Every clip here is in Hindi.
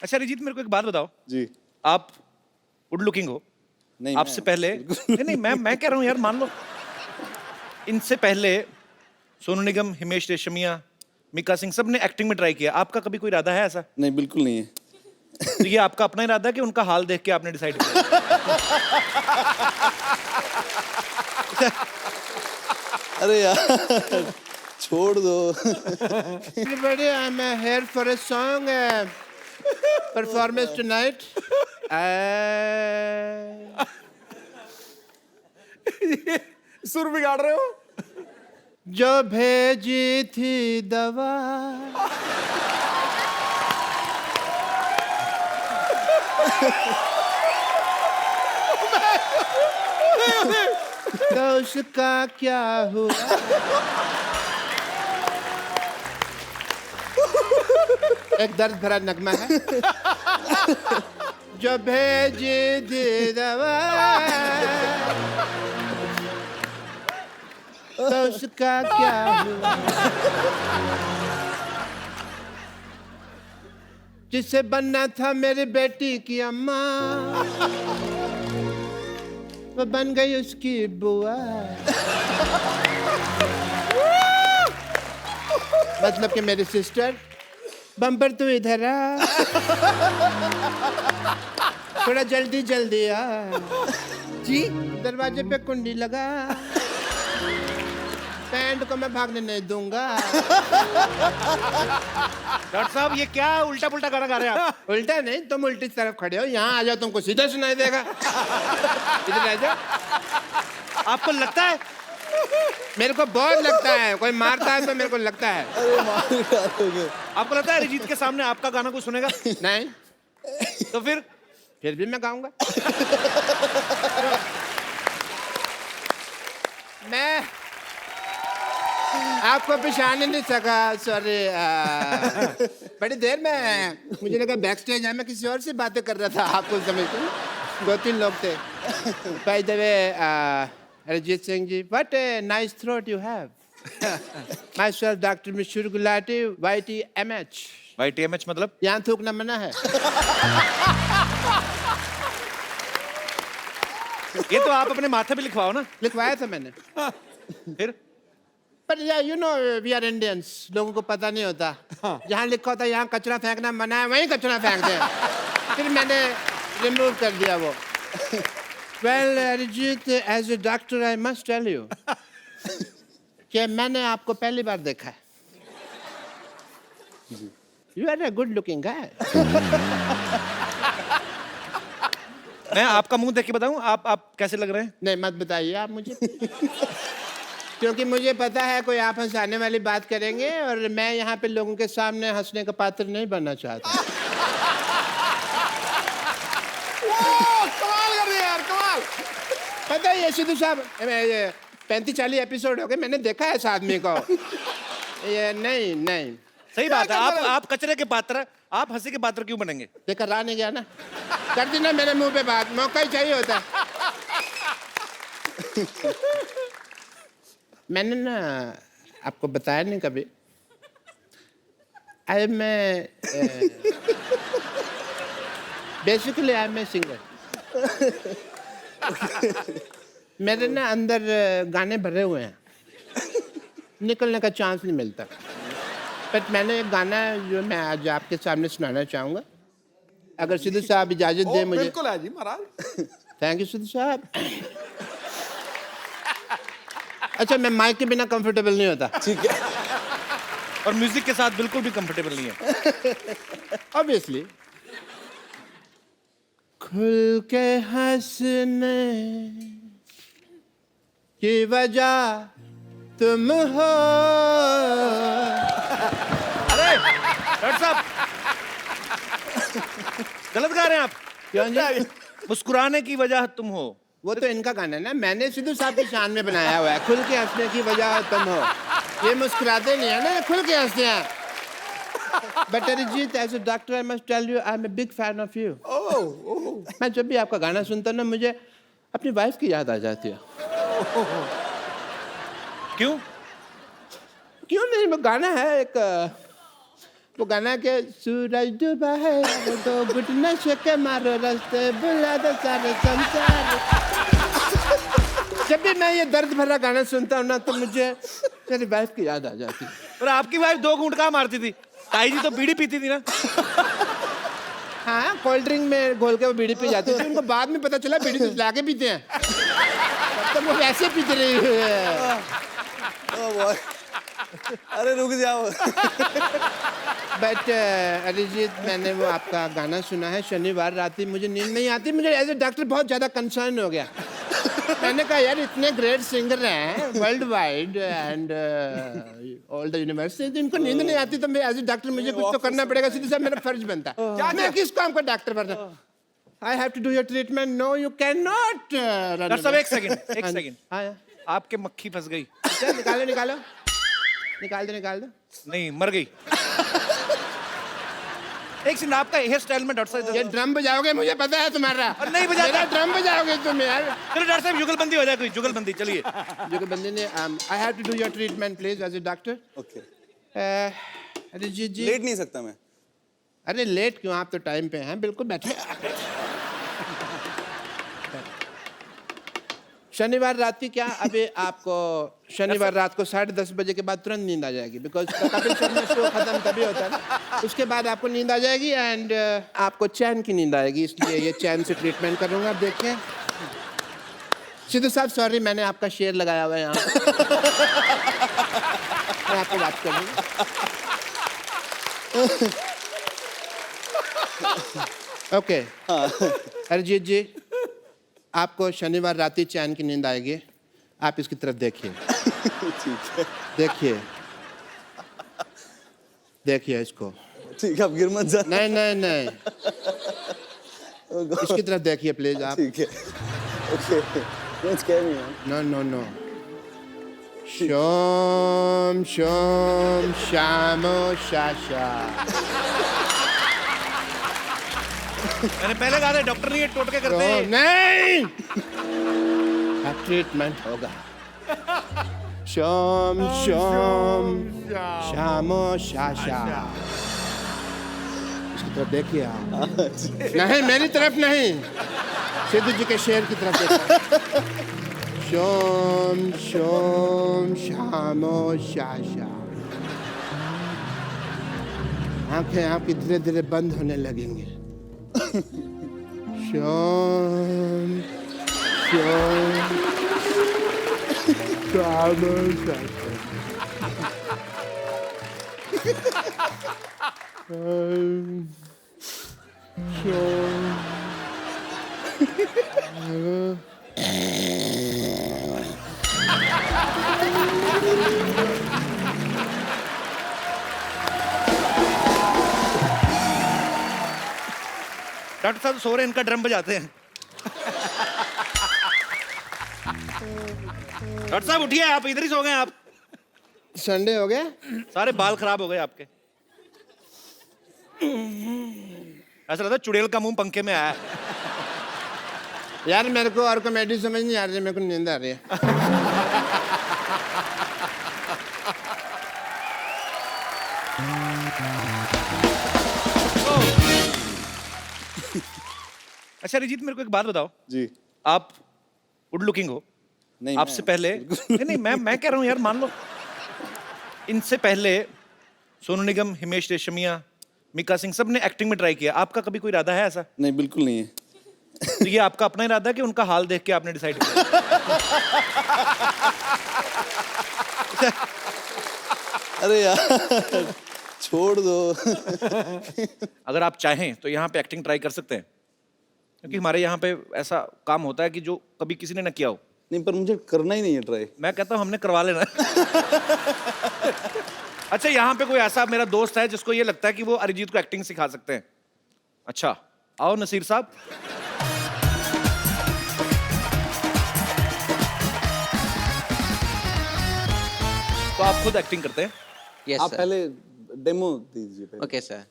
अच्छा अरिजीत, मेरे को एक बात बताओ। जी। आप गुड लुकिंग हो। नहीं, आपसे पहले नहीं नहीं मैं कह रहा हूँ यार, मान लो इनसे पहले सोनू निगम, हिमेश रेशमिया, मिका सिंह, सब ने एक्टिंग में ट्राई किया। आपका कभी कोई इरादा है ऐसा? नहीं, बिल्कुल नहीं है। तो ये आपका अपना इरादा है कि उनका हाल देख के आपने डिसाइड किया? अरे यार छोड़ दो। Everybody, I'm here for a song performance tonight. सुर बिगाड़ रहे हो। जो भेजी थी दवा तो उसका क्या हुआ? एक दर्द भरा नगमा है। जो भेजी थी दवा तो उसका क्या हुआ? जिससे बनना था मेरी बेटी की अम्मा, वो बन गई उसकी बुआ। मतलब कि मेरी सिस्टर, बम्पर तू इधर आ, थोड़ा जल्दी जल्दी आ जी, दरवाजे पे कुंडी लगा, पैंट को मैं भागने नहीं दूंगा। डॉक्टर साहब, ये क्या उल्टा पुल्टा गाना गा रहे हैं आप? उल्टा नहीं, तुम उल्टी तरफ खड़े हो, यहाँ आ जाओ, तुमको सीधा सुनाई देगा। इधर आ जाओ। आपको लगता है? मेरे को बहुत लगता है, कोई मारता है तो मेरे को लगता है। आपको लगता है अरिजीत के सामने आपका गाना कोई सुनेगा? नहीं, तो फिर भी मैं गाऊंगा। मैं आपको पहचान ही नहीं सका, सॉरी। बड़ी देर में मुझे लगा बैक स्टेज है, मैं किसी और से बातें कर रहा था। आपको समझते 2-3 लोग थे। By the way, Arijit Singh ji, what a nice throat you have. My self doctor Mishur Gulati, YTMH। YTMH मतलब? यहाँ थूकना मना है। ये तो आप अपने माथे पे लिखवाओ ना। लिखवाया था मैंने। फिर पर यार, you know we are Indians, लोगों को पता नहीं होता। जहाँ लिखा होता है यहाँ कचरा फेंकना मना है, वहीं कचरा फेंक दे। फिर मैंने रिमूव कर दिया वो। Well Arijit, as a doctor I must tell you कि मैंने आपको पहली बार देखा है। You are a good looking guy. मैं आपका मुंह देख के बताऊं आप कैसे लग रहे हैं? नहीं, मत बताइए आप मुझे। क्योंकि मुझे पता है कोई आप हंसाने वाली बात करेंगे और मैं यहाँ पे लोगों के सामने हंसने का पात्र नहीं बनना चाहता। कमाल कर दिया यार, कमाल। पता है ये सिद्धू साहब, 35-40 एपिसोड हो गए, मैंने देखा है इस आदमी को। ये नहीं सही बात है। आप कचरे के पात्र, आप हंसी के पात्र क्यों बनेंगे? देखा, रहा नहीं गया ना, कर दी ना मेरे मुंह पे बात, मौका ही चाहिए होता है। मैंने ना आपको बताया नहीं कभी, I am basically I am a singer. मेरे ना अंदर गाने भरे हुए हैं, निकलने का चांस नहीं मिलता। बट मैंने एक गाना जो मैं आज आपके सामने सुनाना चाहूँगा, अगर सिद्धू साहब इजाज़त दें मुझे। बिल्कुल है जी महाराज। थैंक यू सिद्धू साहब। अच्छा, मैं माइक के बिना कंफर्टेबल नहीं होता। ठीक है। और म्यूजिक के साथ बिल्कुल भी कंफर्टेबल नहीं है। ऑब्वियसली। खुल के हंसने की वजह तुम हो। अरे डॉक्टर साहब, गलत गा रहे हैं आप। क्यों जी? मुस्कुराने की वजह तुम हो। वो तो इनका गाना है ना, मैंने सिद्धू साहब की शान में बनाया हुआ है। खुल के हंसने की वजह तुम हो। ये मुस्कुराते नहीं है ना, ये खुल के हंसते हैं। But Arijit, as a doctor I must tell you, I am a big fan of you. मैं जब भी आपका गाना सुनता हूँ ना, मुझे अपनी वाइफ की याद आ जाती है। क्यों? क्यों नहीं, वो गाना है एक वो गाना के सूरज डूबा है अब तो घुटना शेके मारो रास्ते बुला दो सारे संसार। जब भी मैं ये दर्द भरा गाना सुनता हूँ ना तो मुझे मेरी वाइफ की याद आ जाती है। और आपकी वाइफ 2 घूंट कहाँ मारती थी? ताई जी तो बीड़ी पीती थी ना। हाँ, कोल्ड ड्रिंक में घोल के वो बीड़ी पी जाती थी। उनको बाद में पता चला बीड़ी तो ला के पीते हैं, तब वो वैसे पीते रही है। ओ बॉय, अरे रुक जाओ। बट अरिजीत, मैंने वो आपका गाना सुना है शनिवार रात ही, मुझे नींद नहीं आती। मुझे एज ए डॉक्टर बहुत ज़्यादा कंसर्न हो गया। मैंने कहा यार इतने ग्रेट सिंगर हैं world wide and all the universities, इनको नींद नहीं आती तो मैं एज ए डॉक्टर मुझे कुछ तो करना पड़ेगा। सीधे साहब मेरा फर्ज बनता है। मैं किस काम का डॉक्टर बनना? I have to do your treatment. No you can not. Doctor साहब एक सेकंड। हाँ, आपके मक्खी फंस गई। चल निकालो निकालो निकाल दो। नहीं, मर गई। एक सेकंड, आपका हेयर स्टाइल में डॉक्टर साहब ये ड्रम बजाओगे मुझे पता है तुम्हारा। और नहीं बजाता। मेरा ड्रम बजाओगे तुम यार। चलो डॉक्टर साहब जुगलबंदी हो जाए, कोई जुगलबंदी। चलिए जुगलबंदी ने I have to do your treatment please as a doctor. Okay, Arijit ji. लेट नहीं सकता मैं। अरे लेट क्यों, आप तो टाइम पे हैं। बिल्कुल बैठे। शनिवार रात की क्या अभी आपको शनिवार रात को 10:30 बजे के बाद तुरंत नींद आ जाएगी, बिकॉज कपिल शर्मा शो खत्म तभी होता है ना। उसके बाद आपको नींद आ जाएगी एंड आपको चैन की नींद आएगी, इसलिए ये चैन से ट्रीटमेंट करूंगा। आप देखिए सिद्धू साहब, सॉरी मैंने आपका शेयर लगाया हुआ है यहाँ। मैं आपको बात करूँगा। ओके अरिजीत जी, आपको शनिवार रात ही चैन की नींद आएगी। आप इसकी तरफ देखिए। ठीक है, देखिए इसको। ठीक है, आप गिर मत जाना। नहीं इसकी तरफ देखिए प्लीज आप। ठीक है, okay, don't scare me. No शोम शोम शामो शाशा। मैंने पहले कहा था डॉक्टर नहीं है, टोटके करते हैं। नहीं, अब ट्रीटमेंट होगा। शोम शोम शामो शाशा। इसकी तरफ देखिए आप। नहीं, मेरी तरफ नहीं, सिद्धू जी के शेर की तरफ देखिए। शोम शोम शामो शाशा। आंखें आपकी धीरे धीरे बंद होने लगेंगी। शोम शोम शामो शाशा। शोम डॉक्टर साहब सो रहे हैं, इनका ड्रम बजाते हैं। डॉक्टर साहब उठिए, आप इधर ही सो गए। आप संडे हो गया। सारे बाल खराब हो गए आपके। ऐसा लगता है चुड़ैल का मुंह पंखे में आया है। यार मेरे को और कॉमेडी समझ नहीं आ रही, मेरे को नींद आ रही है। अच्छा अरिजीत, मेरे को एक बात बताओ। जी। आप गुड लुकिंग हो। नहीं, आपसे पहले नहीं, मैं कह रहा हूँ यार, मान लो इनसे पहले सोनू निगम, हिमेश रेशमिया, मिका सिंह, सब ने एक्टिंग में ट्राई किया। आपका कभी कोई इरादा है ऐसा? नहीं, बिल्कुल नहीं है। तो ये आपका अपना इरादा है कि उनका हाल देख के आपने डिसाइड किया? अरे यार छोड़ दो। अगर आप चाहें तो यहाँ पे एक्टिंग ट्राई कर सकते हैं, क्योंकि हमारे यहाँ पे ऐसा काम होता है कि जो कभी किसी ने ना किया हो। नहीं, पर मुझे करना ही नहीं है ट्राई। मैं कहता हूँ हमने करवा लेना। अच्छा, यहाँ पे कोई ऐसा मेरा दोस्त है जिसको ये लगता है कि वो अरिजीत को एक्टिंग सिखा सकते हैं। अच्छा, आओ नसीर साहब। तो आप खुद एक्टिंग करते हैं? यस आप सर। पहले डेमो दीजिए पहले। Okay sir.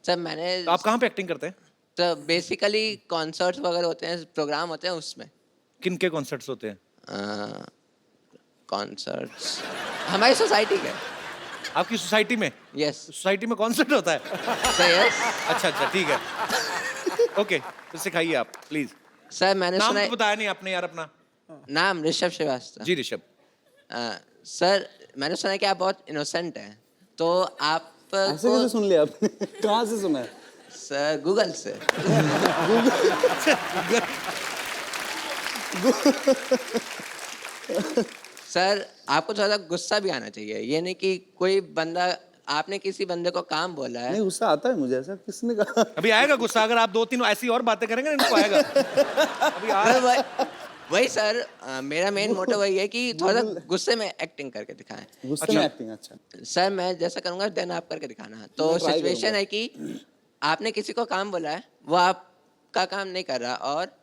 सर मैंने तो आप कहाँ पे एक्टिंग करते हैं? तो बेसिकली कॉन्सर्ट्स वगैरह होते हैं, प्रोग्राम होते हैं उसमें। किन के कॉन्सर्ट्स होते हैं? कॉन्सर्ट्स हमारी सोसाइटी के। आपकी सोसाइटी में? यस सोसाइटी में कॉन्सर्ट होता है? सर यस अच्छा अच्छा ठीक है। ओके तो सिखाइए आप प्लीज। सर मैंने नाम सुना तो है बताया नहीं आपने यार अपना। नाम ऋषभ श्रीवास्तव। जी ऋषभ। सर मैंने सुना है कि आप बहुत इनोसेंट हैं तो आप ऐसे कैसे सुन लिया आपने? कहाँ से सुना है? सर गूगल से। सर आपको थोड़ा सा गुस्सा भी आना चाहिए, ये नहीं कि कोई बंदा आपने किसी बंदे को काम बोला है। नहीं गुस्सा आता है मुझे, ऐसा किसने कहा? अभी आएगा गुस्सा, अगर आप 2-3 ऐसी और बातें करेंगे ना इनको आएगा। अभी आ सर, वही सर मेरा मेन मोटिव वही है कि थोड़ा सा गुस्से में एक्टिंग करके दिखाएं। गुस्से में एक्टिंग? अच्छा सर मैं जैसा करूंगा देन आप करके दिखाना। तो मैं try सिचुएशन करूंगा। है कि आपने किसी को काम बोला है, वो आपका काम नहीं कर रहा और आप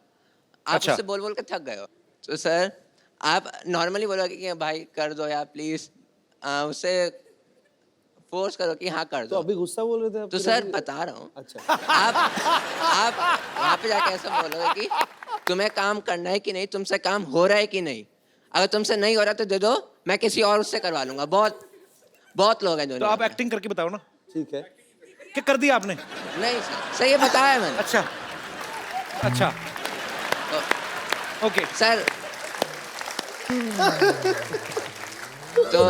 अच्छा। उससे बोल बोल के थक गए हो। तो सर आप नॉर्मली बोलोगे कि भाई कर दो यार प्लीज, उससे फोर्स करो कि हाँ कर तो दो। अभी गुस्सा बोल रहे थे आप? तो फिर सर अभी- बता रहा हूँ, अच्छा आप वहाँ पे जाके ऐसा बोलोगे कि तुम्हें काम करना है कि नहीं, तुमसे काम हो रहा है कि नहीं। अगर तुमसे नहीं हो रहा तो दे दो, मैं किसी और उससे करवा लूंगा। बहुत बहुत लोग हैं तो दुनिया आप में। एक्टिंग करके बताओ ना। ठीक है। क्या कर दिया आपने? नहीं सर ये बताया है मैंने। अच्छा अच्छा ओके। सर तो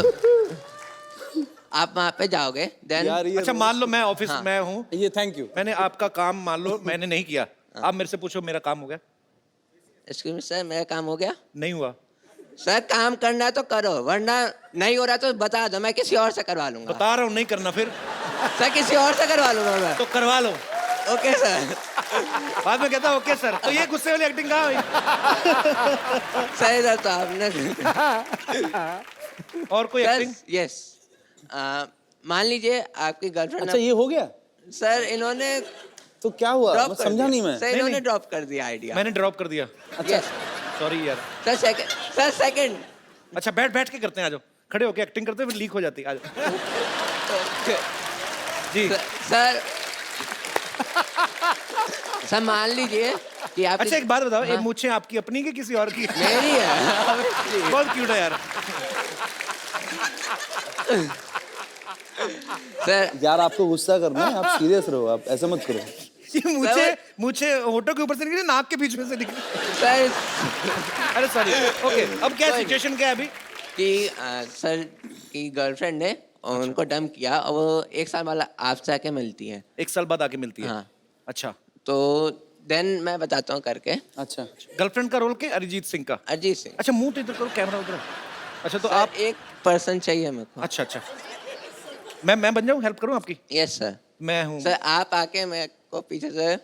आप वहाँ पे जाओगे देन। यार ये अच्छा मान लो मैं ऑफिस हाँ। में हूँ, ये थैंक यू। मैंने आपका काम मान लो मैंने नहीं किया, आप मेरे से पूछो मेरा काम हो गया? एक्सक्यूज मी सर मेरा काम हो गया? नहीं हुआ। सर काम करना है तो करो, वरना नहीं हो रहा तो बता दो, मैं किसी और से करवा लूंगा। बता रहा हूँ नहीं करना फिर सर किसी और से करवा लूंगा मैं। तो करवा लो। Okay sir. बाद में कहता ओके सर। तो ये गुस्से वाली एक्टिंग कहाँ हुई? सही सर तो आपने और कोई एक्टिंग? यस मान लीजिए आपकी गर्लफ्रेंड। अच्छा ये हो गया? सर इन्होंने तो क्या हुआ? ड्रॉप मैं कर समझा दिया। नहीं मैं। सर इन्होंने नहीं। ड्रॉप कर दिया आइडिया। मैंने ड्रॉप कर दिया। यस सॉरी यार। Sir second. अच्छा बैठ बैठ के करते हैं, आ जाओ। खड़े होके एक्टिंग करते हैं फिर लीक हो जाती है, आ जाओ। जी सर सर मान लीजिए कि आप अच्छा एक बात बताओ, ये हाँ। मूछें आपकी अपनी की किसी और की? मेरी है। बहुत क्यूट है यार। सर यार आपको गुस्सा करना है, आप सीरियस रहो, आप ऐसा मत करो। ये मूछे होठों के ऊपर से निकली, नाक के बीच में से निकली। सर अरे सॉरी। ओके अब क्या कोई सिचुएशन क्या है अभी? कि सर की गर्लफ्रेंड ने उनको डंप किया और वो 1 साल बाद आपसे आके मिलती है। 1 साल बाद आके मिलती है? हाँ। अच्छा तो देन मैं बताता हूँ करके। अच्छा गर्लफ्रेंड का रोल के अरिजीत सिंह का? अरिजीत सिंह। अच्छा मुंह तो इधर करो, कैमरा उधर है। अच्छा तो सर, आप एक पर्सन चाहिए मेरे को। अच्छा अच्छा मैं बन जाऊँ, हेल्प करूँ आपकी? Yes sir. मैं हूँ। सर आप आके मेरे को पीछे से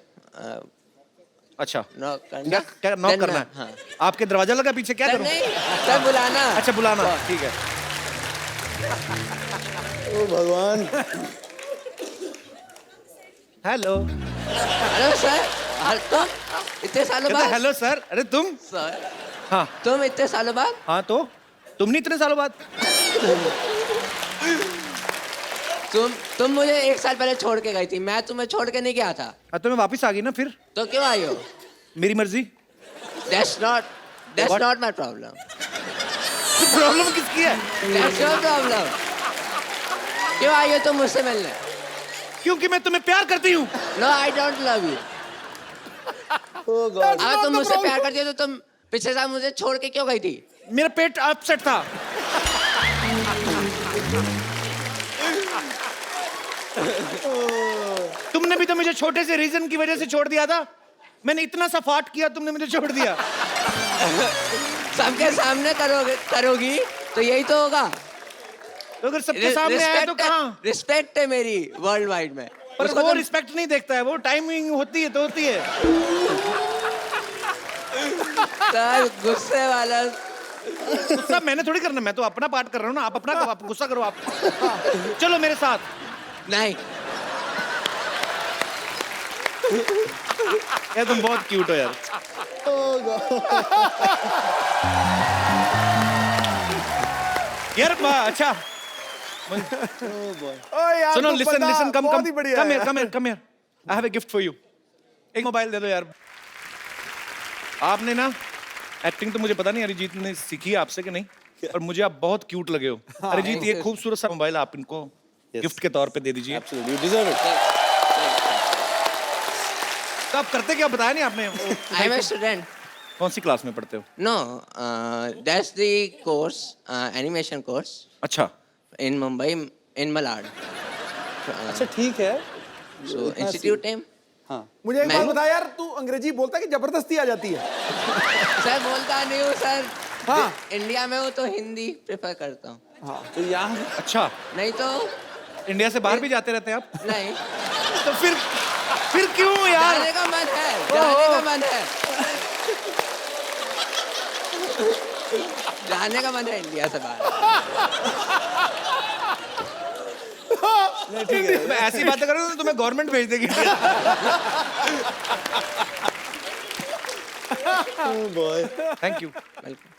अच्छा नॉक करना। क्या क्या नॉक Then करना मैं- है? हाँ। आपके दरवाजा लगा पीछे, क्या सर करूँ? नहीं सर बुलाना। अच्छा बुलाना, ठीक है। ओ भगवान। हेलो। Hello sir. तुम इतने सालों बाद? Hello sir. अरे तुम? सर हाँ तुम इतने सालों बाद? हाँ तो तुम नहीं इतने सालों बाद? तुम मुझे 1 साल पहले छोड़ के गई थी, मैं तुम्हें छोड़ के नहीं गया था। हाँ तो मैं वापस आ गई ना फिर, तो क्यों आई हो? मेरी मर्जी। That's What? not my problem. Problem किसकी है? That's your problem. क्यों आई हो तुम मुझसे मिलने? क्योंकि मैं तुम्हें प्यार करती हूँ। No, I don't love you. Oh God. अगर तुम मुझसे प्यार करती हो तो तुम पिछले साल मुझे छोड़ के क्यों गई थी? मेरा पेट अपसेट था। तुमने भी तो मुझे छोटे से रीजन की वजह से छोड़ दिया था। मैंने इतना सा फाट किया, तुमने मुझे छोड़ दिया। सबके सामने करोगी तो यही तो होगा। तो अगर सबके सामने आया तो कहाँ? रिस्पेक्ट है मेरी वर्ल्ड वाइड में। पर उसको वो तुम- रिस्पेक्ट नहीं देखता है, वो टाइमिंग होती है तो होती है। सर गुस्से वाला। गुस्सा मैंने थोड़ी करना, मैं तो अपना पार्ट कर रहा हूँ ना। आप अपना आप गुस्सा करो आप। चलो मेरे साथ। नहीं यार तुम बहुत क्यूट हो यार। यार अच्छा ओ यार सुनो, तुम लिसन बंदा लिसन, कम बहुत ही बढ़िया कम है। Here come here come here, I have a gift for you. एक मोबाइल दे दो यार। आपने ना एक्टिंग तो मुझे पता नहीं अरिजीत ने सीखी है आपसे कि नहीं, और मुझे आप बहुत क्यूट लगे हो। अरिजीत, ये खूबसूरत सा मोबाइल आप इनको गिफ्ट के तौर पे दे दीजिए। Absolutely, you deserve it. तो आप करते क्या, बताया नहीं आपने? I am a student. कौन सी क्लास में पढ़ते हो? No, that's the course, animation course अच्छा, in Mumbai, in Malad. अच्छा ठीक है. So institute name. हाँ. मुझे एक मैं- बात बता यार, तू अंग्रेजी बोलता है कि जबरदस्ती आ जाती है? सर बोलता नहीं हूँ सर. हाँ. इंडिया में हूँ तो हिंदी प्रेफर करता हूँ. हाँ. तो यहाँ अच्छा। नहीं तो इंडिया से बाहर भी जाते रहते हैं आप? नहीं. तो फिर क्यों यार? जाने का मन है, जाने का मन है. जाने का मन है इंडिया से बाहर. मैं ऐसी बातें करूँ तो तुम्हें गवर्नमेंट भेज देगी। oh boy. Thank you. Welcome.